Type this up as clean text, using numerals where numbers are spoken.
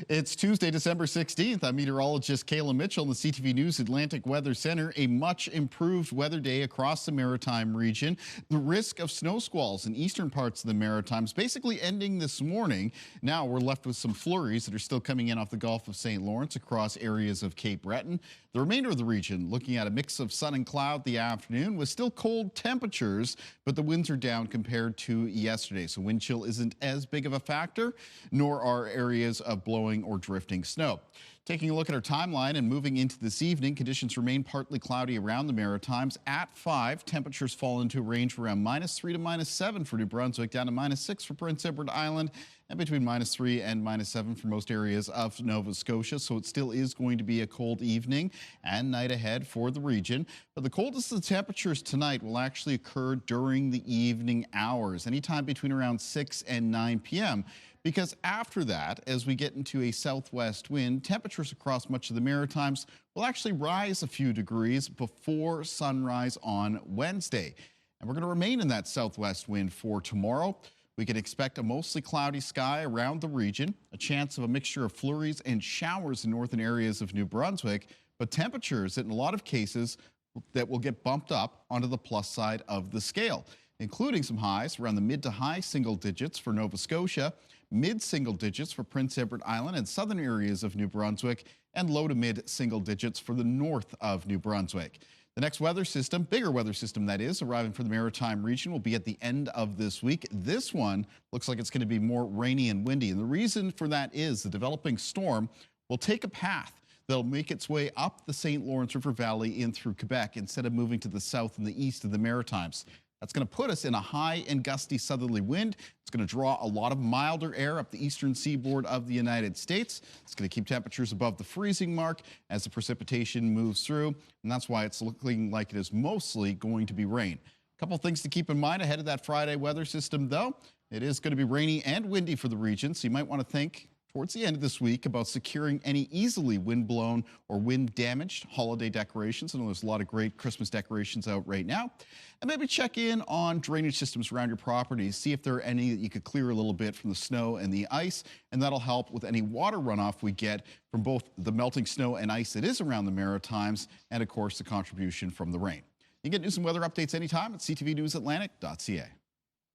It's Tuesday, December 16th. I'm meteorologist Kalin Mitchell in the CTV News Atlantic Weather Center. A much improved weather day across the Maritime region. The risk of snow squalls in eastern parts of the Maritimes basically ending this morning. Now we're left with some flurries that are still coming in off the Gulf of St. Lawrence across areas of Cape Breton. The remainder of the region looking at a mix of sun and cloud the afternoon with still cold temperatures, but the winds are down compared to yesterday. So wind chill isn't as big of a factor, nor are areas of blowing or drifting snow. Taking a look at our timeline and moving into this evening, conditions remain partly cloudy around the Maritimes. At 5, temperatures fall into a range around -3 to -7 for New Brunswick, down to -6 for Prince Edward Island, and between -3 and -7 for most areas of Nova Scotia. So it still is going to be a cold evening and night ahead for the region. But the coldest of the temperatures tonight will actually occur during the evening hours, anytime between around 6 and 9 p.m. Because after that, as we get into a southwest wind, temperatures across much of the Maritimes will actually rise a few degrees before sunrise on Wednesday. And we're going to remain in that southwest wind for tomorrow. We can expect a mostly cloudy sky around the region, a chance of a mixture of flurries and showers in northern areas of New Brunswick, but temperatures that in a lot of cases that will get bumped up onto the plus side of the scale, including some highs around the mid to high single digits for Nova Scotia, mid-single digits for Prince Edward Island and southern areas of New Brunswick, and low to mid-single digits for the north of New Brunswick. The next weather system, bigger weather system that is, arriving for the Maritime region will be at the end of this week. This one looks like it's going to be more rainy and windy, and the reason for that is the developing storm will take a path that'll make its way up the St. Lawrence River Valley in through Quebec instead of moving to the south and the east of the Maritimes. That's going to put us in a high and gusty southerly wind. It's going to draw a lot of milder air up the eastern seaboard of the United States. It's going to keep temperatures above the freezing mark as the precipitation moves through, and that's why it's looking like it is mostly going to be rain. A couple things to keep in mind ahead of that Friday weather system, though. It is going to be rainy and windy for the region, so you might want to think towards the end of this week about securing any easily wind-blown or wind-damaged holiday decorations. I know there's a lot of great Christmas decorations out right now. And maybe check in on drainage systems around your property, see if there are any that you could clear a little bit from the snow and the ice, and that'll help with any water runoff we get from both the melting snow and ice that is around the Maritimes, and of course the contribution from the rain. You can get news and weather updates anytime at ctvnewsatlantic.ca.